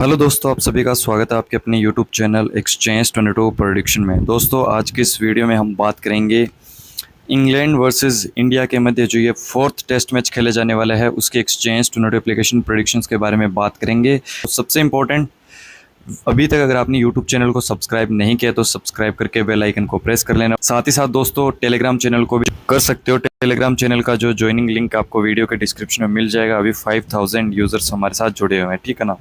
Hello दोस्तों, आप सभी का स्वागत है आपके अपने यूट्यूब चैनल एक्सचेंज 22 प्रेडिक्शन में। दोस्तों, आज की इस वीडियो में हम बात करेंगे इंग्लैंड वर्सेस इंडिया के मध्य जो ये फोर्थ टेस्ट मैच खेले जाने वाला है उसके एक्सचेंज 22 एप्लीकेशन प्रेडिक्शंस के बारे में बात करेंगे। तो सबसे इम्पोर्टेंट, अभी तक अगर आपने यूट्यूब चैनल को सब्सक्राइब नहीं किया तो सब्सक्राइब करके बेल आइकन को प्रेस कर लेना। साथ ही साथ दोस्तों, टेलीग्राम चैनल को भी कर सकते हो। टेलीग्राम चैनल का जो ज्वाइनिंग लिंक आपको वीडियो के डिस्क्रिप्शन में मिल जाएगा। अभी 5000 यूज़र्स हमारे साथ जुड़े हुए हैं, ठीक है ना।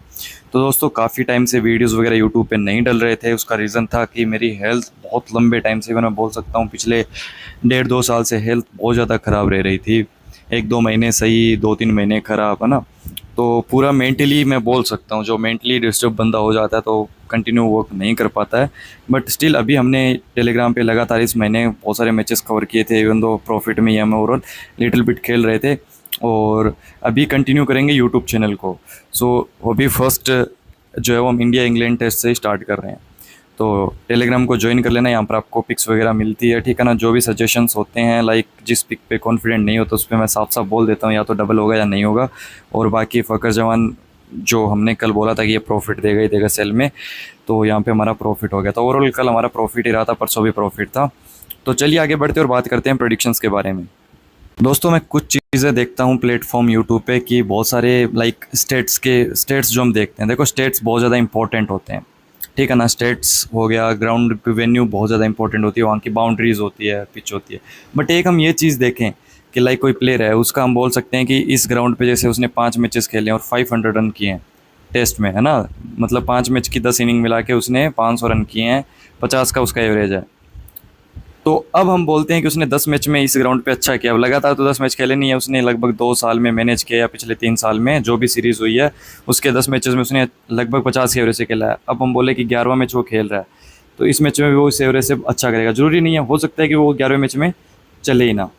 तो दोस्तों, काफ़ी टाइम से वीडियोस वगैरह यूट्यूब पे नहीं डल रहे थे। उसका रीज़न था कि मेरी हेल्थ बहुत लंबे टाइम से, मैं बोल सकता हूँ पिछले 1.5-2 साल से हेल्थ बहुत ज़्यादा ख़राब रह रही थी। 1-2 महीने सही, 2-3 महीने ख़राब, है ना। तो पूरा मेंटली मैं बोल सकता हूँ, जो मेंटली डिस्टर्ब बंदा हो जाता है तो कंटिन्यू वर्क नहीं कर पाता है। बट स्टिल अभी हमने टेलीग्राम पे लगातार इस महीने बहुत सारे मैचेस कवर किए थे। इवन दो प्रॉफिट में ही हम ओवरऑल लिटिल बिट खेल रहे थे, और अभी कंटिन्यू करेंगे यूट्यूब चैनल को। सो अभी फर्स्ट जो है वो हम इंडिया इंग्लैंड टेस्ट से स्टार्ट कर रहे हैं। तो टेलीग्राम को ज्वाइन कर लेना, यहाँ पर आपको पिक्स वगैरह मिलती है, ठीक है ना। जो भी सजेशंस होते हैं, लाइक जिस पिक पे कॉन्फिडेंट नहीं होता उस पर मैं साफ साफ बोल देता हूँ या तो डबल होगा या नहीं होगा। और बाकी फ़कर जवान जो हमने कल बोला था कि ये प्रॉफिट देगा ही देगा सेल में, तो यहाँ पे हमारा प्रॉफिट हो गया था। ओवरऑल कल हमारा प्रॉफिट ही रहा था, परसों भी प्रॉफिट था। तो चलिए आगे बढ़ते और बात करते हैं प्रेडिक्शंस के बारे में। दोस्तों, मैं कुछ चीज़ें देखता हूँ प्लेटफॉर्म यूट्यूब पे कि बहुत सारे लाइक स्टेट्स जो हम देखते हैं, देखो स्टेट्स बहुत ज़्यादा इंपॉर्टेंट होते हैं, ठीक है ना। स्टेट्स हो गया, ग्राउंड वेन्यू बहुत ज़्यादा इंपॉर्टेंट होती है, वहाँ की बाउंड्रीज होती है, पिच होती है। बट एक हम ये चीज़ देखें कि लाइक कोई प्लेयर है, उसका हम बोल सकते हैं कि इस ग्राउंड पे जैसे उसने 5 मैचेस खेले और 500 रन किए हैं टेस्ट में, है ना। मतलब 5 मैच की 10 इनिंग मिला के उसने 500 रन किए हैं, 50 का उसका एवरेज है। तो अब हम बोलते हैं कि उसने 10 मैच में इस ग्राउंड पे अच्छा किया। अब लगातार तो 10 मैच खेले नहीं है उसने, लगभग 2 साल में मैनेज किया, या पिछले 3 साल में जो भी सीरीज़ हुई है उसके 10 मैचेस में उसने लगभग 50 के एवरेज से खेला है। अब हम बोले कि 11वां मैच वो खेल रहा है, तो इस मैच में भी वो इस एवरेज से अच्छा करेगा। ज़रूरी नहीं है, हो सकता है कि वो 11वें मैच में चले ही ना।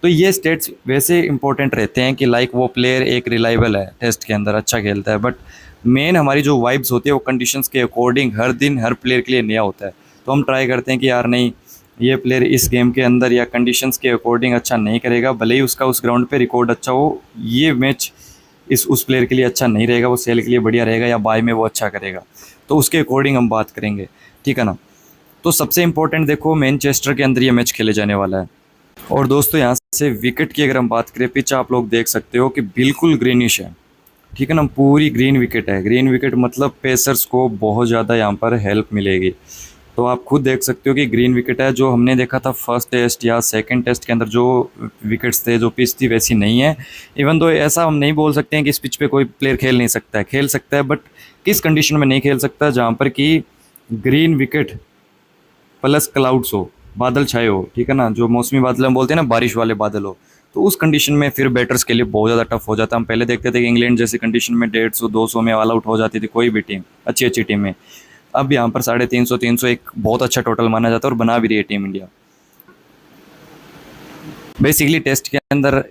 तो ये स्टेट्स वैसे इंपॉर्टेंट रहते हैं कि लाइक वो प्लेयर एक रिलायबल है, टेस्ट के अंदर अच्छा खेलता है। बट मेन हमारी जो वाइब्स होती है वो कंडीशंस के अकॉर्डिंग हर दिन हर प्लेयर के लिए नया होता है। तो हम ट्राई करते हैं कि यार नहीं, ये प्लेयर इस गेम के अंदर या कंडीशंस के अकॉर्डिंग अच्छा नहीं करेगा, भले ही उसका उस ग्राउंड पे रिकॉर्ड अच्छा हो, ये मैच इस उस प्लेयर के लिए अच्छा नहीं रहेगा, वो सेल के लिए बढ़िया रहेगा, या बाय में वो अच्छा करेगा। तो उसके अकॉर्डिंग हम बात करेंगे, ठीक है ना। तो सबसे इंपॉर्टेंट देखो, मैनचेस्टर के अंदर ये मैच खेले जाने वाला है। और दोस्तों, यहाँ से विकेट की अगर हम बात करें, पिच आप लोग देख सकते हो कि बिल्कुल ग्रीनिश है, ठीक है ना। पूरी ग्रीन विकेट है। ग्रीन विकेट मतलब पेसर्स को बहुत ज़्यादा यहाँ पर हेल्प मिलेगी। तो आप खुद देख सकते हो कि ग्रीन विकेट है। जो हमने देखा था फर्स्ट टेस्ट या सेकंड टेस्ट के अंदर जो विकेट्स थे, जो पिच थी, वैसी नहीं है। इवन तो ऐसा हम नहीं बोल सकते हैं कि इस पिच पे कोई प्लेयर खेल नहीं सकता है, खेल सकता है, बट किस कंडीशन में नहीं खेल सकता, जहाँ पर कि ग्रीन विकेट प्लस क्लाउड्स हो, बादल छाए हो, ठीक है ना। जो मौसमी बादल हम बोलते हैं ना, बारिश वाले बादल हो, तो उस कंडीशन में फिर बैटर्स के लिए बहुत ज़्यादा टफ हो जाता है। हम पहले देखते थे कि इंग्लैंड जैसी कंडीशन में 150-200 में ऑल आउट हो जाती थी कोई भी टीम, अच्छी अच्छी टीम में। अब यहाँ पर 350-300 एक बहुत अच्छा टोटल माना जाता है, और बना भी रही है टीम इंडिया। बेसिकली टेस्ट के अंदर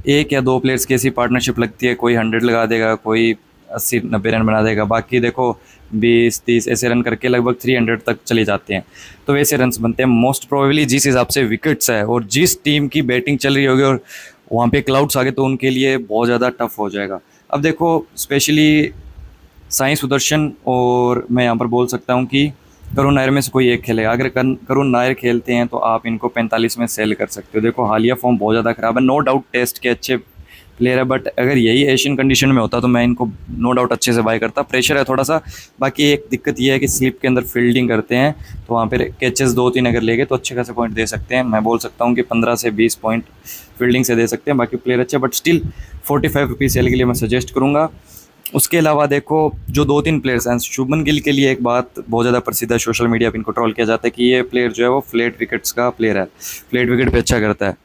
1 या 2 प्लेयर्स की ऐसी पार्टनरशिप लगती है, कोई 100 लगा देगा, कोई 80-90 रन बना देगा, बाकी देखो 20-30 ऐसे रन करके लगभग 300 तक चले जाते हैं। तो वैसे रन्स बनते हैं मोस्ट प्रोबेबली जिस हिसाब से विकेट्स है और जिस टीम की बैटिंग चल रही होगी, और वहाँ पे क्लाउड्स आ गए तो उनके लिए बहुत ज़्यादा टफ हो जाएगा। अब देखो स्पेशली साई सुदर्शन, और मैं यहाँ पर बोल सकता हूँ कि करुण नायर में से कोई एक खेलेगा। अगर करुण नायर खेलते हैं तो आप इनको 45 में सेल कर सकते हो। देखो हालिया फॉर्म बहुत ज़्यादा ख़राब है, नो डाउट टेस्ट के अच्छे प्लेयर है, बट अगर यही एशियन कंडीशन में होता तो मैं इनको नो डाउट अच्छे से बाय करता। प्रेशर है थोड़ा सा, बाकी एक दिक्कत ये है कि स्लिप के अंदर फील्डिंग करते हैं, तो वहाँ पर कैचेस 2-3 अगर लेंगे तो अच्छे खासे पॉइंट दे सकते हैं। मैं बोल सकता हूँ कि 15 से 20 पॉइंट फील्डिंग से दे सकते हैं। बाकी प्लेयर अच्छे, बट स्टिल 45 रुपीज़ सेल के लिए मैं सजेस्ट करूँगा। उसके अलावा देखो जो 2-3 प्लेयर्स हैं, शुभमन गिल के लिए एक बात बहुत ज़्यादा प्रसिद्ध है, सोशल मीडिया पर इनको ट्रोल किया जाता है कि ये प्लेयर जो है वो फ्लैट विकेट्स का प्लेयर है, फ्लैट विकेट पे अच्छा करता है।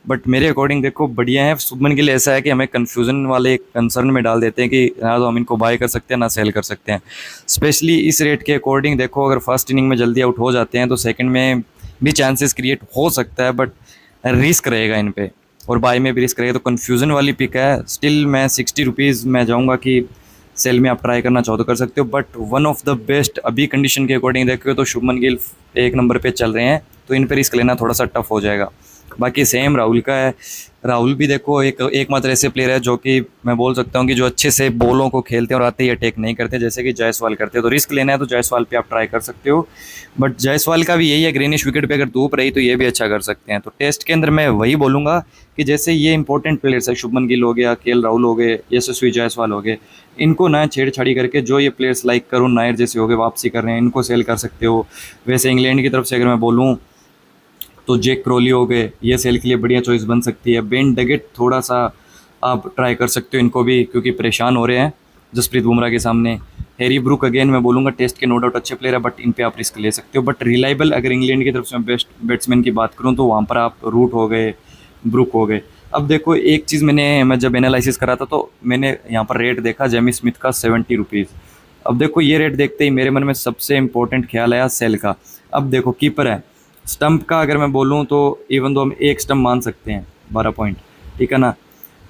बट मेरे अकॉर्डिंग देखो बढ़िया है। शुभमन गिल ऐसा है कि हमें कन्फ्यूज़न वाले कंसर्न में डाल देते हैं कि ना तो हम इनको बाय कर सकते हैं ना सेल कर सकते हैं। स्पेशली इस रेट के अकॉर्डिंग देखो, अगर फर्स्ट इनिंग में जल्दी आउट हो जाते हैं तो सेकंड में भी चांसेस क्रिएट हो सकता है, बट रिस्क रहेगा इन पे, और बाय में भी रिस्क रहेगा। तो कन्फ्यूज़न वाली पिक है। स्टिल मैं 60 रुपीज़ मैं जाऊँगा कि सेल में आप ट्राई करना चाहो तो कर सकते हो। But one of the best अभी कंडीशन के अकॉर्डिंग देखो तो शुभमन गिल 1 नंबर पे चल रहे हैं, तो इन पर रिस्क लेना थोड़ा सा टफ हो जाएगा। बाकी सेम राहुल का है। राहुल भी देखो एकमात्र ऐसे प्लेयर है जो कि मैं बोल सकता हूँ कि जो अच्छे से बॉलों को खेलते हैं और आते ही अटैक नहीं करते जैसे कि जायसवाल करते हैं। तो रिस्क लेना है तो जायसवाल पे आप ट्राई कर सकते हो, बट जायसवाल का भी यही है, ग्रीनिश विकेट पे अगर धूप रही तो ये भी अच्छा कर सकते हैं। तो टेस्ट के अंदर मैं वही बोलूँगा कि जैसे ये इंपॉर्टेंट प्लेयर्स है, शुभमन गिल हो गया, केएल राहुल हो गए, यशस्वी जायसवाल हो गए, इनको ना छेड़छाड़ी करके जो ये प्लेयर्स लाइक करुण नायर जैसे हो गए वापसी कर रहे हैं, इनको सेल कर सकते हो। वैसे इंग्लैंड की तरफ से अगर मैं बोलूँ तो जैक क्रॉली हो गए, ये सेल के लिए बढ़िया चॉइस बन सकती है। बेन डगेट थोड़ा सा आप ट्राई कर सकते हो इनको भी, क्योंकि परेशान हो रहे हैं जसप्रीत बुमराह के सामने। हैरी ब्रूक अगेन मैं बोलूँगा टेस्ट के नो डाउट अच्छे प्लेयर है, बट इन पे आप रिस्क ले सकते हो। बट रिलायबल अगर इंग्लैंड की तरफ से मैं बेस्ट बैट्समैन की बात करूँ तो वहाँ पर आप रूट हो गए, ब्रूक हो गए। अब देखो एक चीज़ मैं जब एनालिसिस करा था तो मैंने यहाँ पर रेट देखा जेमी स्मिथ का 70 रुपीज़। अब देखो ये रेट देखते ही मेरे मन में सबसे इंपॉर्टेंट ख्याल आया सेल का। अब देखो कीपर है, स्टंप का अगर मैं बोलूँ तो इवन तो हम एक स्टंप मान सकते हैं 12 पॉइंट, ठीक है ना।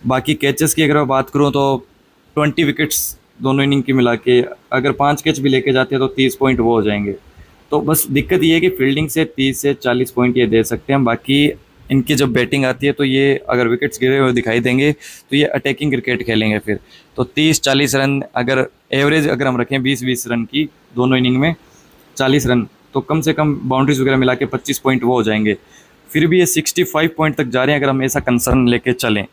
बाकी कैचेस की अगर मैं बात करूँ तो 20 विकेट्स दोनों इनिंग की मिला के अगर 5 कैच भी लेके जाते हैं तो 30 पॉइंट वो हो जाएंगे। तो बस दिक्कत ये है कि फील्डिंग से 30 से 40 पॉइंट ये दे सकते हैं। बाकी इनकी जब बैटिंग आती है तो ये अगर विकेट्स गिरे हुए दिखाई देंगे तो ये अटैकिंग क्रिकेट खेलेंगे फिर। तो 30-40 रन अगर एवरेज अगर हम रखें 20-20 रन की दोनों इनिंग में 40 रन, तो कम से कम बाउंड्रीज वगैरह मिला के 25 पॉइंट वो हो जाएंगे। फिर भी ये 65 पॉइंट तक जा रहे हैं अगर हम ऐसा कंसर्न लेके चलें।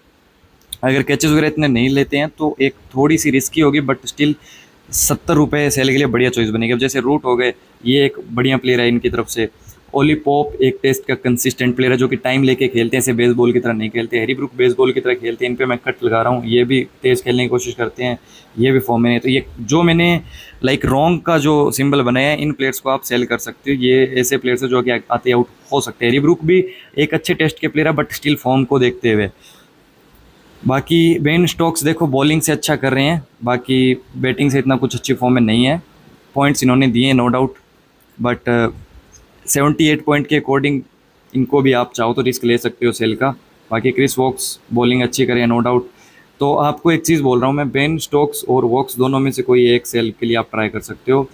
अगर कैचेस वगैरह इतने नहीं लेते हैं तो एक थोड़ी सी रिस्की होगी, बट स्टिल 70 रुपये सेल के लिए बढ़िया चॉइस बनेगी। अब जैसे रूट हो गए, ये एक बढ़िया प्लेयर है इनकी तरफ से। ओली पॉप एक टेस्ट का कंसिस्टेंट प्लेयर है जो कि टाइम लेके खेलते हैं, ऐसे बेसबॉल की तरह नहीं खेलते। हैरी ब्रूक बेसबॉल की तरह खेलते हैं, इन पे मैं कट लगा रहा हूँ, ये भी तेज़ खेलने की कोशिश करते हैं, ये भी फॉर्म में है। तो ये जो मैंने लाइक रॉन्ग का जो सिंबल बनाया है इन प्लेयर्स को आप सेल कर सकते हो। ये ऐसे प्लेयर्स है जो कि आते आउट हो सकते हैं। हैरी ब्रूक भी एक अच्छे टेस्ट के प्लेयर है बट स्टिल फॉर्म को देखते हुए। बाकी बेन स्टोक्स देखो बॉलिंग से अच्छा कर रहे हैं, बाकी बैटिंग से इतना कुछ अच्छी फॉर्म में नहीं है। पॉइंट्स इन्होंने दिए हैं नो डाउट, बट 78 पॉइंट के अकॉर्डिंग इनको भी आप चाहो तो रिस्क ले सकते हो सेल का। बाकी क्रिस वॉक्स बॉलिंग अच्छी करे नो डाउट। तो आपको एक चीज़ बोल रहा हूँ मैं, बेन स्टोक्स और वॉक्स दोनों में से कोई एक सेल के लिए आप ट्राई कर सकते हो।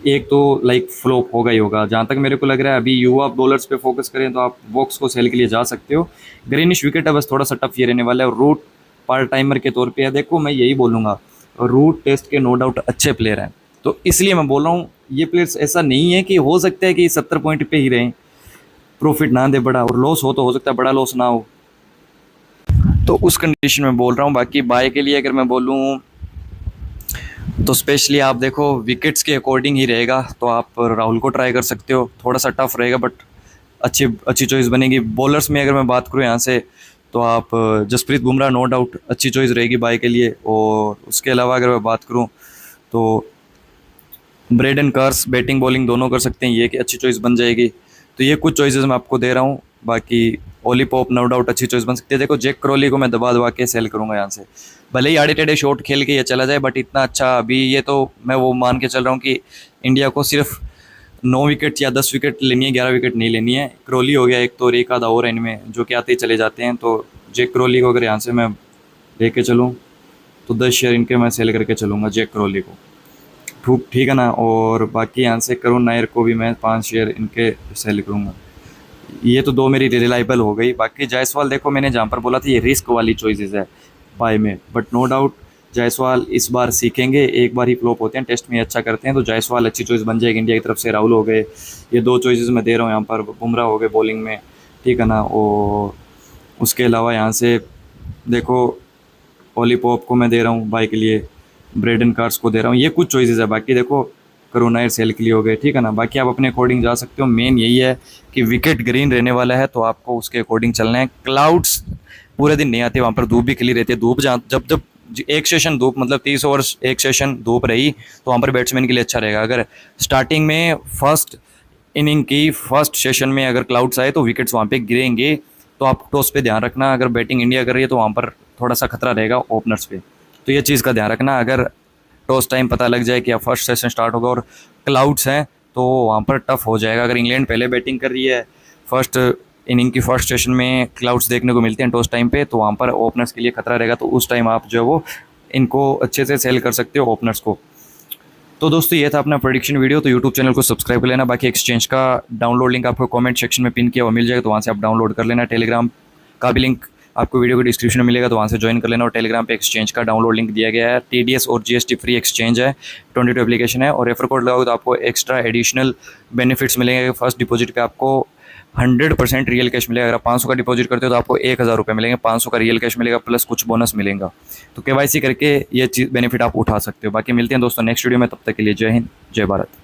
एक तो लाइक फ्लॉप होगा ही होगा जहाँ तक मेरे को लग रहा है। अभी युवा बॉलर्स पे फोकस करें तो आप वॉक्स को सेल के लिए जा सकते हो। ग्रीनिश विकेट है, बस थोड़ा सा टफ ये रहने वाला है। और रूट पार्ट टाइमर के तौर पे है, देखो मैं यही बोलूँगा, रूट टेस्ट के नो डाउट अच्छे प्लेयर हैं, तो इसलिए मैं बोल रहा हूँ ये प्लेयर्स ऐसा नहीं है कि हो सकता है कि 70 पॉइंट पे ही रहें, प्रॉफिट ना दे बड़ा और लॉस हो तो हो सकता है बड़ा लॉस ना हो, तो उस कंडीशन में बोल रहा हूँ। बाकी बाय के लिए अगर मैं बोलूँ तो स्पेशली आप देखो विकेट्स के अकॉर्डिंग ही रहेगा, तो आप राहुल को ट्राई कर सकते हो, थोड़ा सा टफ रहेगा बट अच्छी अच्छी चॉइस बनेगी। बॉलर्स में अगर मैं बात करूँ यहाँ से तो आप जसप्रीत बुमराह नो डाउट अच्छी चॉइस रहेगी बाय के लिए। और उसके अलावा अगर मैं बात करूँ तो ब्रेडन कार्स बैटिंग बॉलिंग दोनों कर सकते हैं, ये कि अच्छी चॉइस बन जाएगी। तो ये कुछ चॉइसेस मैं आपको दे रहा हूँ। बाकी ओली पॉप नो डाउट अच्छी चॉइस बन सकती है। देखो जैक क्रॉली को मैं दबा दबा के सेल करूँगा यहाँ से, भले ही आड़े टेढ़े शॉट खेल के ये चला जाए, बट इतना अच्छा अभी ये तो मैं वो मान के चल रहा हूँ कि इंडिया को सिर्फ 9 विकेट या 10 विकेट लेनी है, 11 विकेट नहीं लेनी है। क्रॉली हो गया एक तो, और एक आधा और इनमें जो कि आते ही चले जाते हैं। तो जैक क्रॉली को अगर यहाँ से मैं लेके चलूँ तो 10 शेयर इनके मैं सेल करके चलूँगा जैक क्रॉली को, ठीक है ना। और बाकी यहाँ से करुण नायर को भी मैं 5 शेयर इनके सेल करूँगा। ये तो दो मेरी रिलायबल हो गई। बाकी जायसवाल देखो मैंने जहाँ पर बोला था ये रिस्क वाली चॉइसेस है बाय में, बट नो डाउट जायसवाल इस बार सीखेंगे, एक बार ही फ्लॉप होते हैं, टेस्ट में अच्छा करते हैं, तो जायसवाल अच्छी चॉइस बन जाएगी इंडिया की तरफ से। राहुल हो गए, ये 2 चॉइसेस मैं दे रहा हूँ यहाँ पर। बुमराह हो गए बॉलिंग में, ठीक है ना। और उसके अलावा यहाँ से देखो ओली पॉप को मैं दे रहा हूँ बाय के लिए, ब्रेडन कार्स को दे रहा हूँ, ये कुछ चॉइसेस है। बाकी देखो करुण नायर सेल के लिए हो गए, ठीक है ना। बाकी आप अपने अकॉर्डिंग जा सकते हो। मेन यही है कि विकेट ग्रीन रहने वाला है तो आपको उसके अकॉर्डिंग चलना है। क्लाउड्स पूरे दिन नहीं आते, वहाँ पर धूप भी खिली रहती है। धूप जब जब एक सेशन धूप मतलब 30 ओवर्स एक सेशन धूप रही तो वहाँ पर बैट्समैन के लिए अच्छा रहेगा। अगर स्टार्टिंग में फर्स्ट इनिंग की फर्स्ट सेशन में अगर क्लाउड्स आए तो विकेट्स वहाँ पे गिरेंगे, तो आप टॉस पे ध्यान रखना। अगर बैटिंग इंडिया कर रही है तो वहाँ पर थोड़ा सा खतरा रहेगा ओपनर्स पे, तो ये चीज़ का ध्यान रखना। अगर टॉस टाइम पता लग जाए कि अब फर्स्ट सेशन स्टार्ट होगा और क्लाउड्स हैं तो वहाँ पर टफ हो जाएगा। अगर इंग्लैंड पहले बैटिंग कर रही है, फर्स्ट इनिंग की फर्स्ट सेशन में क्लाउड्स देखने को मिलते हैं टॉस टाइम पे, तो वहाँ पर ओपनर्स के लिए खतरा रहेगा। तो उस टाइम आप जो है वो इनको अच्छे से सेल कर सकते हो ओपनर्स को। तो दोस्तों ये था अपना प्रेडिक्शन वीडियो, तो यूट्यूब चैनल को सब्सक्राइब कर लेना। बाकी एक्सचेंज का डाउनलोड लिंक आपको कमेंट सेक्शन में पिन किया हुआ मिल जाएगा, तो वहाँ से आप डाउनलोड कर लेना। टेलीग्राम का भी लिंक आपको वीडियो को डिस्क्रिप्शन में मिलेगा, तो वहाँ से ज्वाइन कर लेना। और टेलीग्राम पे एक्सचेंज का डाउनलोड लिंक दिया गया है। TDS और GST फ्री एक्सचेंज है, 22 एप्लीकेशन है। और रेफर कोड लगाओगे तो आपको एक्स्ट्रा एडिशनल बेनिफिट्स मिलेंगे। फर्स्ट डिपॉजिट पे आपको 100% रियल कैश मिलेगा। अगर आप 500 का डिपॉजिट करते हो तो आपको 1000 रुपये मिलेंगे, 500 का रियल कैश मिलेगा प्लस कुछ बोनस मिलेगा। तो KYC करके ये चीज़ बेनिफिट आप उठा सकते हो। बाकी मिलते हैं दोस्तों नेक्स्ट वीडियो में, तब तक के लिए जय हिंद, जय भारत।